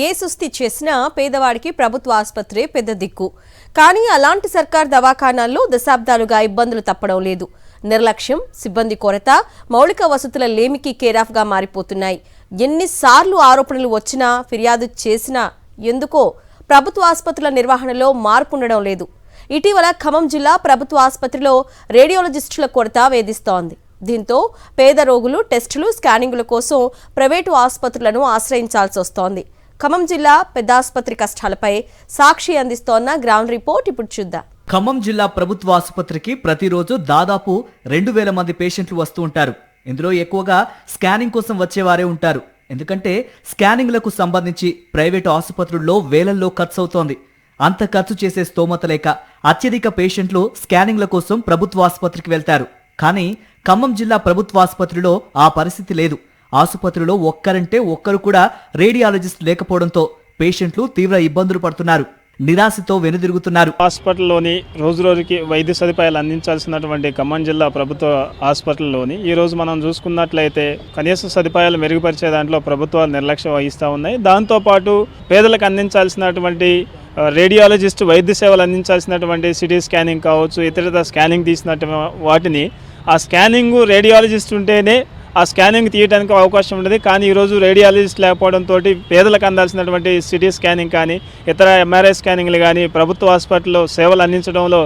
ఏ సుస్థి చేసినా పేదవాడికి ప్రభుత్వ ఆసుపత్రి పెద్ద దిక్కు. కానీ అలాంటి సర్కార్ దవాఖానాల్లో దశాబ్దాలుగా ఇబ్బందులు తప్పడం లేదు. నిర్లక్ష్యం, సిబ్బంది కొరత, మౌలిక వసతుల లేమికి కేరాఫ్గా మారిపోతున్నాయి. ఎన్నిసార్లు ఆరోపణలు వచ్చినా, ఫిర్యాదు చేసినా ఎందుకో ప్రభుత్వ ఆసుపత్రుల నిర్వహణలో మార్పు ఉండడం లేదు. ఇటీవల ఖమ్మం జిల్లా ప్రభుత్వ ఆసుపత్రిలో రేడియాలజిస్టుల కొరత వేధిస్తోంది. దీంతో పేద రోగులు టెస్టులు, స్కానింగుల కోసం ప్రైవేటు ఆసుపత్రులను ఆశ్రయించాల్సి వస్తోంది. ఖమ్మం జిల్లా పెద్ద ఆసుపత్రి కష్టాలపై సాక్షి అందిస్తోన్న గ్రౌండ్ రిపోర్ట్ ఇప్పుడు చూద్దాం. ఖమ్మం జిల్లా ప్రభుత్వ ఆసుపత్రికి ప్రతిరోజు దాదాపు 2000 మంది పేషెంట్లు వస్తూ ఉంటారు. ఇందులో ఎక్కువగా స్కానింగ్ కోసం వచ్చేవారే ఉంటారు. ఎందుకంటే స్కానింగ్లకు సంబంధించి ప్రైవేటు ఆసుపత్రుల్లో వేలల్లో ఖర్చు అవుతోంది. అంత ఖర్చు చేసే స్తోమత లేక అత్యధిక పేషెంట్లు స్కానింగ్ల కోసం ప్రభుత్వ ఆసుపత్రికి వెళ్తారు. కానీ ఖమ్మం జిల్లా ప్రభుత్వ ఆసుపత్రిలో ఆ పరిస్థితి లేదు. ఆసుపత్రిలో ఒక్కరంటే ఒక్కరు కూడా రేడియాలజిస్ట్ లేకపోవడంతో పేషెంట్లు తీవ్ర ఇబ్బందులు పడుతున్నారు. నిరాశతో వెనుదిరుగుతున్నారు. హాస్పిటల్లోని రోజు రోజుకి వైద్య సదుపాయాలు అందించాల్సినటువంటి ఖమ్మం జిల్లా ప్రభుత్వ హాస్పిటల్లోని ఈ రోజు మనం చూసుకున్నట్లయితే కనీస సదుపాయాలు మెరుగుపరిచే దాంట్లో ప్రభుత్వాలు నిర్లక్ష్యం వహిస్తూ ఉన్నాయి. దాంతోపాటు పేదలకు అందించాల్సినటువంటి రేడియాలజిస్ట్ వైద్య సేవలు అందించాల్సినటువంటి సిటీ స్కానింగ్ కావచ్చు, ఇతర స్కానింగ్ తీసినట్టు వాటిని ఆ స్కానింగ్ రేడియాలజిస్ట్ ఉంటేనే ఆ స్కానింగ్ తీయడానికి అవకాశం ఉంటుంది. కానీ ఈరోజు రేడియాలజిస్ట్ లేకపోవడంతో పేదలకు అందాల్సినటువంటి సిటీ స్కానింగ్ కానీ ఇతర ఎంఆర్ఐ స్కానింగ్లు కానీ ప్రభుత్వ హాస్పిటల్లో సేవలు అందించడంలో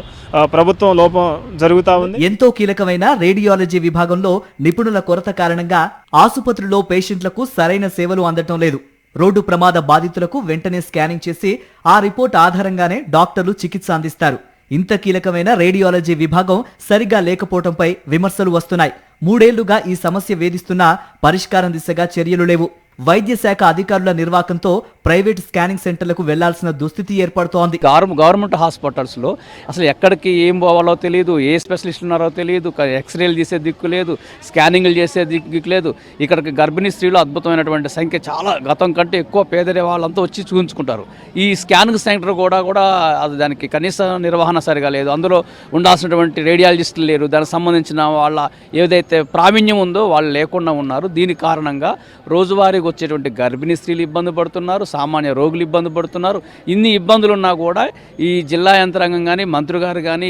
ప్రభుత్వం లోపం జరుగుతూ ఉంది. ఎంతో కీలకమైన రేడియాలజీ విభాగంలో నిపుణుల కొరత కారణంగా ఆసుపత్రిలో పేషెంట్లకు సరైన సేవలు అందటం లేదు. రోడ్డు ప్రమాద బాధితులకు వెంటనే స్కానింగ్ చేసి ఆ రిపోర్ట్ ఆధారంగానే డాక్టర్లు చికిత్స అందిస్తారు. ఇంత కీలకమైన రేడియాలజీ విభాగం సరిగా లేకపోవడంపై విమర్శలు వస్తున్నాయి. 3 ఏళ్లుగా ఈ సమస్య వేధిస్తున్నా పరిష్కారం దిశగా చర్యలు లేవు. వైద్య శాఖ అధికారుల నిర్వాకంతో ప్రైవేట్ స్కానింగ్ సెంటర్లకు వెళ్లాల్సిన దుస్థితి ఏర్పడుతోంది. గవర్నమెంట్ హాస్పిటల్స్లో అసలు ఎక్కడికి ఏం పోవాలో తెలియదు, ఏ స్పెషలిస్ట్ ఉన్నారో తెలియదు, ఎక్స్రేలు చేసే దిక్కు లేదు, స్కానింగ్లు చేసే దిక్కు లేదు. ఇక్కడికి గర్భిణీ స్త్రీలు అద్భుతమైనటువంటి సంఖ్య, చాలా గతం కంటే ఎక్కువ పేదరే వాళ్ళంతా వచ్చి చూపించుకుంటారు. ఈ స్కానింగ్ సెంటర్ కూడా అది దానికి కనీస నిర్వహణ సరిగా లేదు. అందులో ఉండాల్సినటువంటి రేడియాలజిస్టులు లేరు. దానికి సంబంధించిన వాళ్ళ ఏదైతే ప్రావీణ్యం ఉందో వాళ్ళు లేకుండా ఉన్నారు. దీని కారణంగా రోజువారీ వచ్చేటువంటి గర్భిణీ స్త్రీలు ఇబ్బంది పడుతున్నారు, సామాన్య రోగులు ఇబ్బంది పడుతున్నారు. ఇన్ని ఇబ్బందులు ఉన్నా కూడా ఈ జిల్లా యంత్రాంగం కానీ, మంత్రి గారు కానీ,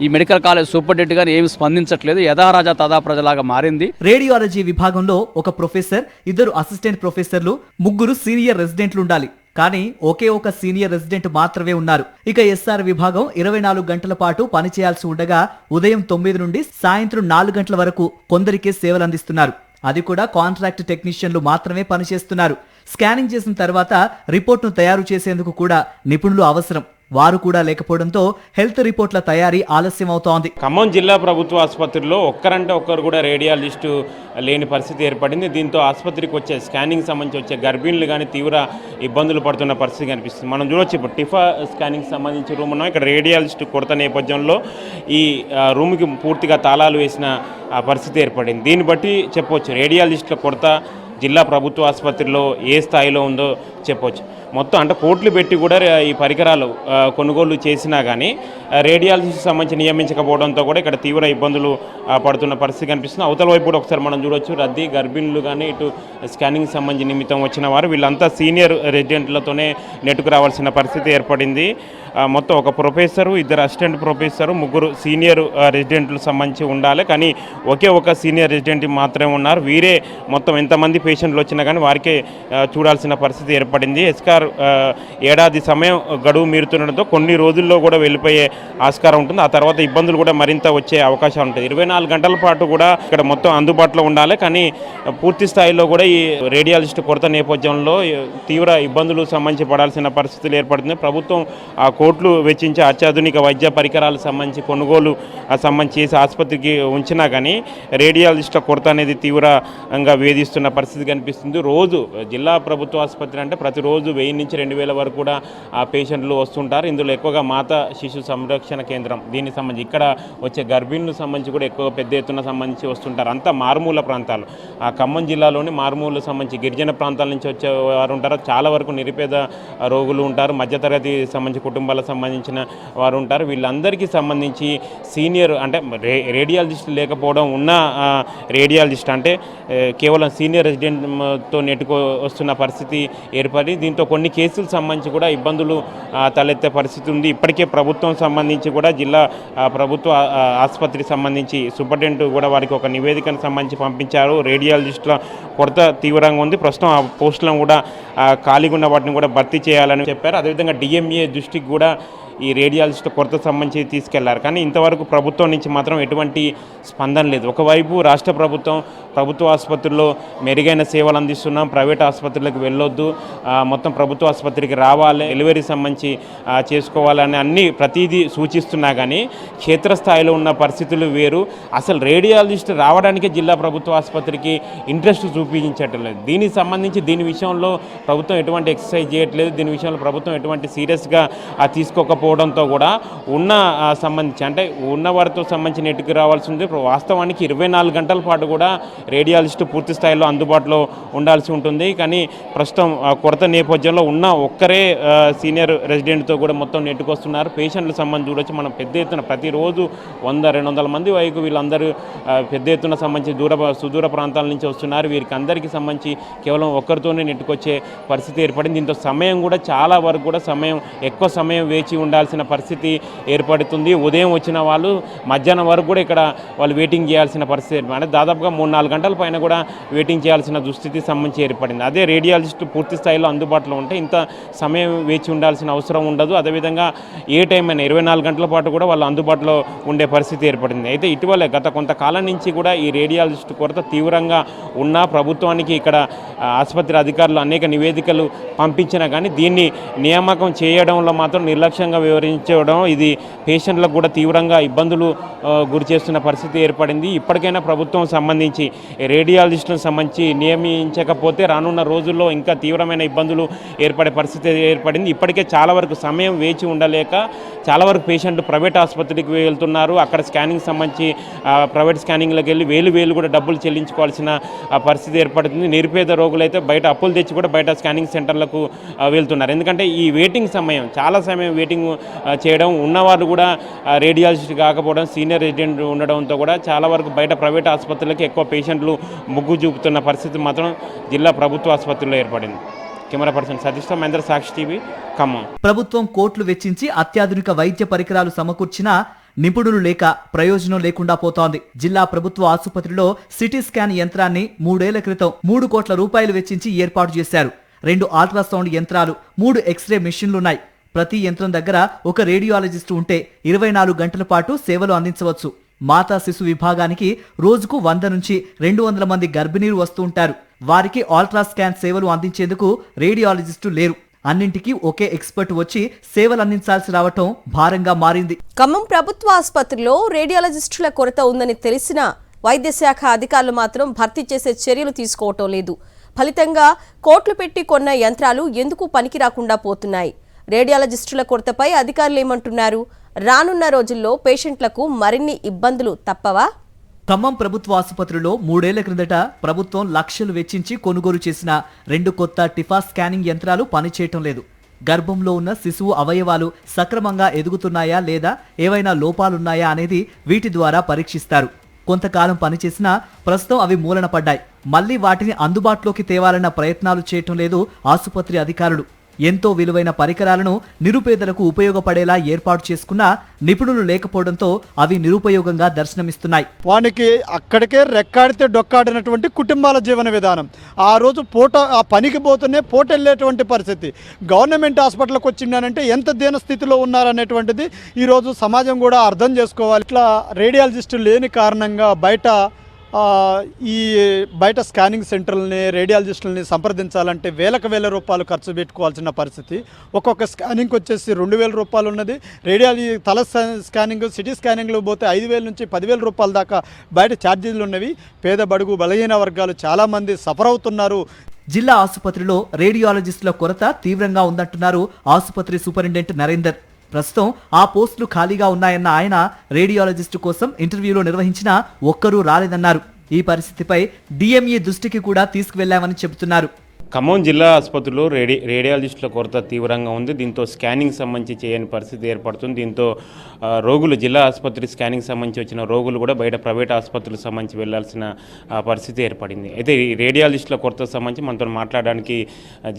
ఈ మెడికల్ కాలేజ్ సూపరింటెండెంట్ కానీ ఏమి స్పందించట్లేదు. యథారాజా తదా ప్రజలాగా మారింది. రేడియాలజీ విభాగంలో ఒక ప్రొఫెసర్, 2 అసిస్టెంట్ ప్రొఫెసర్లు, 3 సీనియర్ రెసిడెంట్లు ఉండాలి. కానీ ఒకే ఒక సీనియర్ రెసిడెంట్ మాత్రమే ఉన్నారు. ఇక ఎస్ఆర్ విభాగం 24 గంటల పాటు పనిచేయాల్సి ఉండగా ఉదయం 9 నుండి సాయంత్రం 4 గంటల వరకు కొందరికే సేవలు అందిస్తున్నారు. అది కూడా కాంట్రాక్ట్ టెక్నీషియన్లు మాత్రమే పనిచేస్తున్నారు. స్కానింగ్ చేసిన తర్వాత రిపోర్ట్ను తయారు చేసేందుకు కూడా నిపుణులు అవసరం. వారు కూడా లేకపోవడంతో హెల్త్ రిపోర్ట్ల తయారీ ఆలస్యం అవుతోంది. ఖమ్మం జిల్లా ప్రభుత్వ ఆసుపత్రిలో ఒక్కరంటే ఒక్కరు కూడా రేడియాలజిస్టు లేని పరిస్థితి ఏర్పడింది. దీంతో ఆసుపత్రికి వచ్చే స్కానింగ్ సంబంధించి వచ్చే గర్భిణులు కానీ తీవ్ర ఇబ్బందులు పడుతున్న పరిస్థితి కనిపిస్తుంది. మనం చూడొచ్చు, ఇప్పుడు టిఫా స్కానింగ్ సంబంధించి రూమ్ ఉన్నాం. ఇక్కడ రేడియాలజిస్టు కొరత నేపథ్యంలో ఈ రూమ్కి పూర్తిగా తాళాలు వేసిన పరిస్థితి ఏర్పడింది. దీన్ని బట్టి చెప్పవచ్చు రేడియాలజిస్టుల కొరత జిల్లా ప్రభుత్వ ఆసుపత్రిలో ఏ స్థాయిలో ఉందో చెప్పవచ్చు. మొత్తం అంటే కోట్లు పెట్టి కూడా ఈ పరికరాలు కొనుగోలు చేసినా కానీ రేడియాలజిస్ట్ సంబంధించి నియమించకపోవడంతో కూడా ఇక్కడ తీవ్ర ఇబ్బందులు పడుతున్న పరిస్థితి కనిపిస్తుంది. అవతల వైపు కూడా ఒకసారి మనం చూడొచ్చు, రద్దీ గర్భిణులు కానీ ఇటు స్కానింగ్ సంబంధించి నిమిత్తం వచ్చిన వారు వీళ్ళంతా సీనియర్ రెసిడెంట్లతోనే నెట్టుకు రావాల్సిన పరిస్థితి ఏర్పడింది. మొత్తం ఒక ప్రొఫెసరు, 2 అసిస్టెంట్ ప్రొఫెసరు, 3 సీనియర్ రెసిడెంట్లు సంబంధించి ఉండాలి. కానీ ఒకే ఒక సీనియర్ రెసిడెంట్ మాత్రమే ఉన్నారు. వీరే మొత్తం ఎంతమంది పేషెంట్లు వచ్చినా కానీ వారికే చూడాల్సిన పరిస్థితి ఏర్పడింది. ఎస్కార్ ఏడాది సమయం గడువు మీరుతుండడంతో కొన్ని రోజుల్లో కూడా వెళ్ళిపోయే ఆస్కారం ఉంటుంది. ఆ తర్వాత ఇబ్బందులు కూడా మరింత వచ్చే అవకాశం ఉంటుంది. 24 గంటల పాటు కూడా ఇక్కడ మొత్తం అందుబాటులో ఉండాలి. కానీ పూర్తి స్థాయిలో కూడా ఈ రేడియాలజిస్ట్ కొరత నేపథ్యంలో తీవ్ర ఇబ్బందులు సంబంధించి పడాల్సిన పరిస్థితులు ఏర్పడుతుంది. ప్రభుత్వం ఆ కోట్లు వెచ్చించి అత్యాధునిక వైద్య పరికరాలకు సంబంధించి కొనుగోలు సంబంధించి చేసి ఆసుపత్రికి ఉంచినా కానీ రేడియాలజిస్టుల కొరత అనేది తీవ్రంగా వేధిస్తున్న పరిస్థితి కనిపిస్తుంది. రోజు జిల్లా ప్రభుత్వ ఆసుపత్రి అంటే ప్రతిరోజు 1000 నుంచి 2000 వరకు కూడా ఆ పేషెంట్లు వస్తుంటారు. ఇందులో ఎక్కువగా మాతా శిశు సంరక్షణ కేంద్రం దీనికి సంబంధించి ఇక్కడ వచ్చే గర్భిణులకు సంబంధించి కూడా ఎక్కువ పెద్ద ఎత్తున సంబంధించి వస్తుంటారు. అంతా మారుమూల ప్రాంతాలు. ఆ ఖమ్మం జిల్లాలోని మారుమూల సంబంధించి గిరిజన ప్రాంతాల నుంచి వచ్చే వారు ఉంటారు. చాలా వరకు నిరుపేద రోగులు ఉంటారు. మధ్యతరగతి సంబంధించి కుటుంబాలకు కుటుంబాలకు సంబంధించిన వారు ఉంటారు. వీళ్ళందరికీ సంబంధించి సీనియర్ అంటే రేడియాలజిస్ట్ లేకపోవడం ఉన్న రేడియాలజిస్ట్ అంటే కేవలం సీనియర్ రెసిడెంట్తో నెట్టుకు వస్తున్న పరిస్థితి ఏర్పడి దీంతో కొన్ని కేసులకు సంబంధించి కూడా ఇబ్బందులు తలెత్తే పరిస్థితి ఉంది. ఇప్పటికే ప్రభుత్వం సంబంధించి కూడా జిల్లా ప్రభుత్వ ఆసుపత్రికి సంబంధించి సూపరింటెండెంట్ కూడా వారికి ఒక నివేదికను సంబంధించి పంపించారు. రేడియాలజిస్టుల కొరత తీవ్రంగా ఉంది. ప్రస్తుతం ఆ పోస్టులను కూడా ఖాళీగా ఉన్న వాటిని కూడా భర్తీ చేయాలని చెప్పారు. అదేవిధంగా డిఎంఏ దృష్టికి కూడా ఈ రేడియాలజిస్ట్ కొరత సంబంధించి తీసుకెళ్లారు. కానీ ఇంతవరకు ప్రభుత్వం నుంచి మాత్రం ఎటువంటి స్పందన లేదు. ఒకవైపు రాష్ట్ర ప్రభుత్వం ప్రభుత్వ ఆసుపత్రుల్లో మెరుగైన సేవలు అందిస్తున్నాం, ప్రైవేట్ ఆసుపత్రులకు వెళ్ళొద్దు, మొత్తం ప్రభుత్వ ఆసుపత్రికి రావాలి, డెలివరీ సంబంధించి చేసుకోవాలని అన్ని ప్రతిదీ సూచిస్తున్నా కానీ క్షేత్రస్థాయిలో ఉన్న పరిస్థితులు వేరు. అసలు రేడియాలజిస్ట్ రావడానికే జిల్లా ప్రభుత్వ ఆసుపత్రికి ఇంట్రెస్ట్ చూపించట్లేదు. దీనికి సంబంధించి దీని విషయంలో ప్రభుత్వం ఎటువంటి ఎక్సర్సైజ్ చేయట్లేదు. దీని విషయంలో ప్రభుత్వం ఎటువంటి సీరియస్గా తీసుకోకపోవడంతో కూడా ఉన్న సంబంధించి అంటే ఉన్న వారితో సంబంధించి నెట్టుకు రావాల్సి ఉంది. వాస్తవానికి 24 గంటల పాటు కూడా రేడియాలజిస్ట్ పూర్తి స్థాయిలో అందుబాటులో ఉండాల్సి ఉంటుంది. కానీ ప్రస్తుతం కొరత నేపథ్యంలో ఉన్న ఒక్కరే సీనియర్ రెసిడెంట్తో కూడా మొత్తం నెట్టుకొస్తున్నారు. పేషెంట్ల సంబంధించి చూడొచ్చు మనం పెద్ద ఎత్తున ప్రతిరోజు 100-200 మంది వరకు వీళ్ళందరూ పెద్ద ఎత్తున సంబంధించి సుదూర ప్రాంతాల నుంచి వస్తున్నారు. వీరికి అందరికీ సంబంధించి కేవలం ఒక్కరితోనే నెట్టుకొచ్చే పరిస్థితి ఏర్పడింది. దీంతో సమయం కూడా చాలా వరకు కూడా ఎక్కువ సమయం వేచి ఉండాల్సిన పరిస్థితి ఏర్పడుతుంది. ఉదయం వచ్చిన వాళ్ళు మధ్యాహ్నం వరకు కూడా ఇక్కడ వాళ్ళు వెయిటింగ్ చేయాల్సిన పరిస్థితి అంటే దాదాపుగా 3-4 గంటల పైన కూడా వెయిటింగ్ చేయాల్సిన దుస్థితి సంబంధించి ఏర్పడింది. అదే రేడియాలజిస్ట్ పూర్తి స్థాయిలో అందుబాటులో ఉంటే ఇంత సమయం వేచి ఉండాల్సిన అవసరం ఉండదు. అదేవిధంగా ఏ టైం అయినా 24 గంటల పాటు కూడా వాళ్ళు అందుబాటులో ఉండే పరిస్థితి ఏర్పడింది. అయితే ఇటీవలే గత కొంతకాలం నుంచి కూడా ఈ రేడియాలజిస్ట్ కొరత తీవ్రంగా ఉన్న ప్రభుత్వానికి ఇక్కడ ఆసుపత్రి అధికారులు అనేక నివేదికలు పంపించినా కానీ దీన్ని నియామకం చేయడంలో మాత్రం నిర్లక్ష్యంగా వివరించడం ఇది పేషెంట్లకు కూడా తీవ్రంగా ఇబ్బందులు గురి చేస్తున్న పరిస్థితి ఏర్పడింది. ఇప్పటికైనా ప్రభుత్వం సంబంధించి రేడియాలజిస్టులకు సంబంధించి నియమించకపోతే రానున్న రోజుల్లో ఇంకా తీవ్రమైన ఇబ్బందులు ఏర్పడే పరిస్థితి ఏర్పడింది. ఇప్పటికే చాలా వరకు సమయం వేచి ఉండలేక చాలా వరకు పేషెంట్లు ప్రైవేట్ ఆసుపత్రికి వెళ్తున్నారు. అక్కడ స్కానింగ్ సంబంధించి ప్రైవేట్ స్కానింగ్లకు వెళ్ళి వేలు కూడా డబ్బులు చెల్లించుకోవాల్సిన పరిస్థితి ఏర్పడుతుంది. నిరుపేద రోగులు అయితే బయట అప్పులు తెచ్చి కూడా బయట స్కానింగ్ సెంటర్లకు వెళ్తున్నారు. ఎందుకంటే ఈ వెయిటింగ్ సమయం చాలా సమయం వెయిటింగ్ చేయడం, ఉన్నవాళ్ళు కూడా రేడియాలజిస్ట్ కాకపోవడం, సీనియర్ రెసిడెంట్ ఉండడంతో కూడా చాలా వరకు బయట ప్రైవేట్ ఆసుపత్రులకు ఎక్కువ పేషెంట్లు మొగ్గు చూపుతున్న పరిస్థితి మాత్రం జిల్లా ప్రభుత్వ ఆసుపత్రుల్లో ఏర్పడింది. కెమెరా పర్సన్ సతీష్తో మహేంద్ర, సాక్షి టీవీ, ఖమ్మం. ప్రభుత్వం కోట్లు వెచ్చించి అత్యాధునిక వైద్య పరికరాలు సమకూర్చినా నిపుణులు లేక ప్రయోజనం లేకుండా పోతోంది. జిల్లా ప్రభుత్వ ఆసుపత్రిలో సిటీ స్కాన్ యంత్రాన్ని 3 ఏళ్ల క్రితం 3 కోట్ల రూపాయలు వెచ్చించి ఏర్పాటు చేశారు. 2 అల్ట్రాసౌండ్ యంత్రాలు, 3 ఎక్స్రే మెషిన్లున్నాయి. ప్రతి యంత్రం దగ్గర ఒక రేడియాలజిస్ట్ ఉంటే 24 గంటల పాటు సేవలు అందించవచ్చు. మాతా శిశు విభాగానికి రోజుకు 100 నుంచి 200 మంది గర్భిణీలు వస్తూ ఉంటారు. వారికి అల్ట్రా స్కాన్ సేవలు అందించేందుకు రేడియాలజిస్టు లేరు. అన్నింటికీ ఒకే ఎక్స్పర్ట్ వచ్చి సేవలు అందించాల్సి రావటం భారంగా మారింది. ఖమ్మం ప్రభుత్వ ఆసుపత్రిలో రేడియాలజిస్టుల కొరత ఉందని తెలిసినా వైద్య శాఖ అధికారులు మాత్రం భర్తీ చేసే చర్యలు తీసుకోవటం లేదు. ఫలితంగా కోట్లు పెట్టి కొన్న యంత్రాలు ఎందుకు పనికి రాకుండా పోతున్నాయి? రేడియాలజిస్టుల కొరతపై అధికారులు ఏమంటున్నారు? రానున్న రోజుల్లో పేషెంట్లకు మరిన్ని ఇబ్బందులు తప్పవా? ఖమ్మం ప్రభుత్వ ఆసుపత్రిలో 3 ఏళ్ల క్రిందట ప్రభుత్వం లక్షలు వెచ్చించి కొనుగోలు చేసిన 2 కొత్త టిఫా స్కానింగ్ యంత్రాలు పనిచేయటం లేదు. గర్భంలో ఉన్న శిశువు అవయవాలు సక్రమంగా ఎదుగుతున్నాయా లేదా ఏవైనా లోపాలున్నాయా అనేది వీటి ద్వారా పరీక్షిస్తారు. కొంతకాలం పనిచేసినా ప్రస్తుతం అవి మూలన పడ్డాయి. మళ్లీ వాటిని అందుబాటులోకి తేవాలన్న ప్రయత్నాలు చేయటం లేదు ఆసుపత్రి అధికారులు. ఎంతో విలువైన పరికరాలను నిరుపేదలకు ఉపయోగపడేలా ఏర్పాటు చేసుకున్నా నిపుణులు లేకపోవడంతో అవి నిరుపయోగంగా దర్శనమిస్తున్నాయి. వానికి అక్కడికే రెక్కాడితే డొక్కాడినటువంటి కుటుంబాల జీవన విధానం. ఆ రోజు ఆ పనికి పోతూనే వెళ్ళేటువంటి పరిస్థితి. గవర్నమెంట్ హాస్పిటల్కి వచ్చిండానంటే ఎంత దీన స్థితిలో ఉన్నారనేటువంటిది ఈరోజు సమాజం కూడా అర్థం చేసుకోవాలి. ఇట్లా రేడియాలజిస్టు లేని కారణంగా బయట స్కానింగ్ సెంటర్లని రేడియాలజిస్టులని సంప్రదించాలంటే వేల రూపాయలు ఖర్చు పెట్టుకోవాల్సిన పరిస్థితి. ఒక్కొక్క స్కానింగ్కి వచ్చేసి 2000 రూపాయలు ఉన్నది. రేడియాలజీ తల స్కానింగ్, సిటీ స్కానింగ్లో పోతే 5000 నుంచి 10,000 రూపాయల దాకా బయట ఛార్జీలు ఉన్నవి. పేద బడుగు బలహీన వర్గాలు చాలామంది సఫర్ అవుతున్నారు. జిల్లా ఆసుపత్రిలో రేడియాలజిస్టుల కొరత తీవ్రంగా ఉందంటున్నారు ఆసుపత్రి సూపరింటెండెంట్ నరేందర్. ప్రస్తుతం ఆ పోస్టులు ఖాళీగా ఉన్నాయన్న ఆయన రేడియాలజిస్టు కోసం ఇంటర్వ్యూలో నిర్వహించినా ఒక్కరూ రాలేదన్నారు. ఈ పరిస్థితిపై డిఎంఈ దృష్టికి కూడా తీసుకువెళ్లామని చెబుతున్నారు. ఖమ్మం జిల్లా ఆసుపత్రిలో రేడియాలజిస్టుల కొరత తీవ్రంగా ఉంది. దీంతో స్కానింగ్ సంబంధించి చేయని పరిస్థితి ఏర్పడుతుంది. దీంతో రోగులు జిల్లా ఆసుపత్రి స్కానింగ్ సంబంధించి వచ్చిన రోగులు కూడా బయట ప్రైవేట్ ఆసుపత్రులకు సంబంధించి వెళ్లాల్సిన పరిస్థితి ఏర్పడింది. అయితే ఈ రేడియాలజిస్టుల కొరత సంబంధించి మనతో మాట్లాడడానికి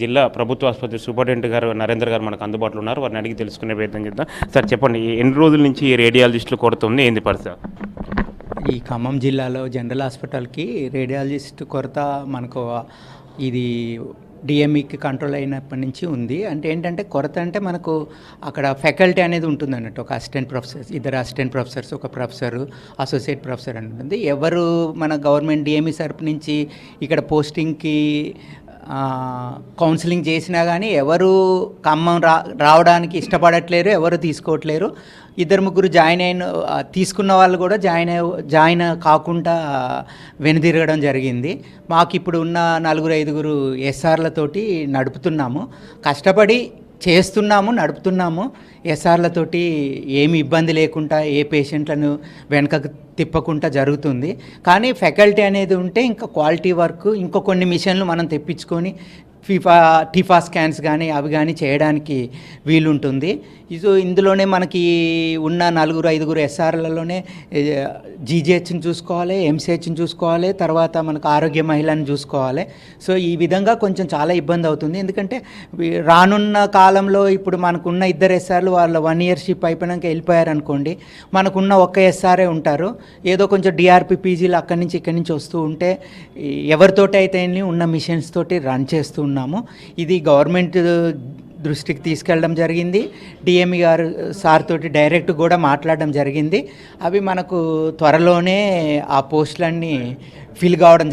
జిల్లా ప్రభుత్వ ఆసుపత్రి సూపరింటెండెంట్ గారు నరేందర్ గారు మనకు అందుబాటులో ఉన్నారు. వారిని అడిగి తెలుసుకునే ప్రయత్నం చేద్దాం. సార్ చెప్పండి, ఎన్ని రోజుల నుంచి ఈ రేడియాలజిస్టుల కొరత ఉంది, ఏంది పరిస్థితి? ఈ ఖమ్మం జిల్లాలో జనరల్ హాస్పిటల్కి రేడియాలజిస్ట్ కొరత మనకు ఇది డిఎంఈకి కంట్రోల్ అయినప్పటి నుంచి ఉంది. అంటే ఏంటంటే కొరత అంటే మనకు అక్కడ ఫ్యాకల్టీ అనేది ఉంటుంది అన్నట్టు. ఒక అసిస్టెంట్ ప్రొఫెసర్స్, ఇద్దరు అసిస్టెంట్ ప్రొఫెసర్స్, ఒక ప్రొఫెసరు, అసోసియేట్ ప్రొఫెసర్ అని ఉంటుంది. ఎవరు మన గవర్నమెంట్ డిఎంఈ తరపు నుంచి ఇక్కడ పోస్టింగ్కి కౌన్సిలింగ్ చేసినా కానీ ఎవరు ఖమ్మం రావడానికి ఇష్టపడట్లేరు, ఎవరు తీసుకోవట్లేరు. ఇద్దరు ముగ్గురు తీసుకున్న వాళ్ళు కూడా జాయిన్ కాకుండా వెనుదిరగడం జరిగింది. మాకు ఇప్పుడు ఉన్న 4-5 ఎస్ఆర్లతోటి నడుపుతున్నాము, కష్టపడి చేస్తున్నాము, నడుపుతున్నాము. ఎస్ఆర్లతోటి ఏమి ఇబ్బంది లేకుండా ఏ పేషెంట్లను వెనకకు తిప్పకుండా జరుగుతుంది. కానీ అనేది ఉంటే ఇంకా క్వాలిటీ వర్క్, ఇంకో కొన్ని మిషన్లు మనం తెప్పించుకొని టిఫా స్కాన్స్ కానీ అవి కానీ చేయడానికి వీలుంటుంది. ఇందులోనే మనకి ఉన్న 4-5 ఎస్ఆర్లలోనే జీజీహెచ్ని చూసుకోవాలి, ఎంసీహెచ్ని చూసుకోవాలి, తర్వాత మనకు ఆరోగ్య మహిళని చూసుకోవాలి. సో ఈ విధంగా కొంచెం చాలా ఇబ్బంది అవుతుంది. ఎందుకంటే రానున్న కాలంలో ఇప్పుడు మనకున్న 2 ఎస్ఆర్లు వాళ్ళ 1 year షిప్ అయిపోయాక వెళ్ళిపోయారు అనుకోండి, మనకున్న ఒక్క ఎస్ఆర్ఏ ఉంటారు. ఏదో కొంచెం డిఆర్పి పీజీలు అక్కడి నుంచి ఇక్కడి నుంచి వస్తూ ఉంటే ఎవరితోటి అయితే ఉన్న మిషన్స్ తోటి రన్ చేస్తూ ఉన్నాము. ఇది గవర్నమెంట్ దృష్టికి తీసుకెళ్ళడం జరిగింది. డిఎంఈ గారు సార్ తోటి డైరెక్ట్ కూడా మాట్లాడడం జరిగింది. అవి మనకు త్వరలోనే ఆ పోస్టులన్నీ ఫిల్ కావడం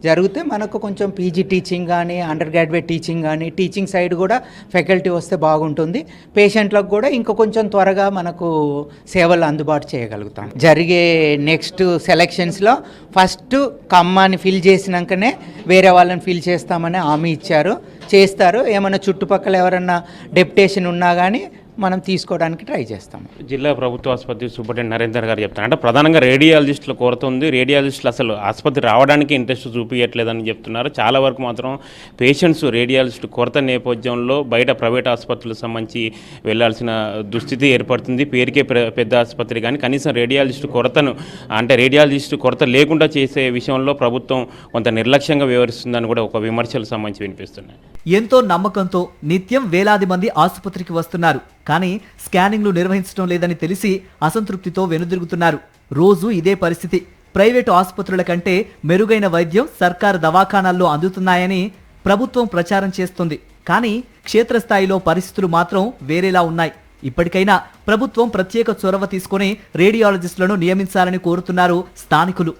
జరిగితే మనకు కొంచెం పీజీ టీచింగ్ కానీ, అండర్ గ్రాడ్యుయేట్ టీచింగ్ కానీ, టీచింగ్ సైడ్ కూడా ఫ్యాకల్టీ వస్తే బాగుంటుంది. పేషెంట్లకు కూడా ఇంకా కొంచెం త్వరగా మనకు సేవలు అందుబాటు చేయగలుగుతాం. జరిగే నెక్స్ట్ సెలక్షన్స్లో ఫస్ట్ ఖమ్మాన్ని ఫిల్ చేసినాకనే వేరే వాళ్ళని ఫిల్ చేస్తామని హామీ ఇచ్చారు, చేస్తారు. ఏమైనా చుట్టుపక్కల ఎవరన్నా డెప్యుటేషన్ ఉన్నా కానీ మనం తీసుకోవడానికి ట్రై చేస్తాం. జిల్లా ప్రభుత్వ ఆసుపత్రి సూపరింటెండెంట్ నరేందర్ గారు చెప్తున్నారు. అంటే ప్రధానంగా రేడియాలజిస్టుల కొరత ఉంది. రేడియాలజిస్టులు అసలు ఆసుపత్రి రావడానికి ఇంట్రెస్ట్ చూపించట్లేదని చెప్తున్నారు. చాలా వరకు మాత్రం పేషెంట్స్ రేడియాలజిస్టు కొరత నేపథ్యంలో బయట ప్రైవేట్ ఆసుపత్రులకు సంబంధించి వెళ్లాల్సిన దుస్థితి ఏర్పడుతుంది. పేరుకే పెద్ద ఆసుపత్రి కానీ కనీసం రేడియాలజిస్టు కొరతను, అంటే రేడియాలజిస్టు కొరత లేకుండా చేసే విషయంలో ప్రభుత్వం కొంత నిర్లక్ష్యంగా వ్యవహరిస్తుందని కూడా ఒక విమర్శలకు సంబంధించి వినిపిస్తున్నాయి. ఎంతో నమ్మకంతో నిత్యం వేలాది మంది ఆసుపత్రికి వస్తున్నారు, కానీ స్కానింగ్లు నిర్వహించడం లేదని తెలిసి అసంతృప్తితో వెనుదిరుగుతున్నారు. రోజు ఇదే పరిస్థితి. ప్రైవేటు ఆసుపత్రుల కంటే మెరుగైన వైద్యం సర్కారు దవాఖానాల్లో అందుతున్నాయని ప్రభుత్వం ప్రచారం చేస్తుంది. కానీ క్షేత్రస్థాయిలో పరిస్థితులు మాత్రం వేరేలా ఉన్నాయి. ఇప్పటికైనా ప్రభుత్వం ప్రత్యేక చొరవ తీసుకుని రేడియాలజిస్టులను నియమించాలని కోరుతున్నారు స్థానికులు.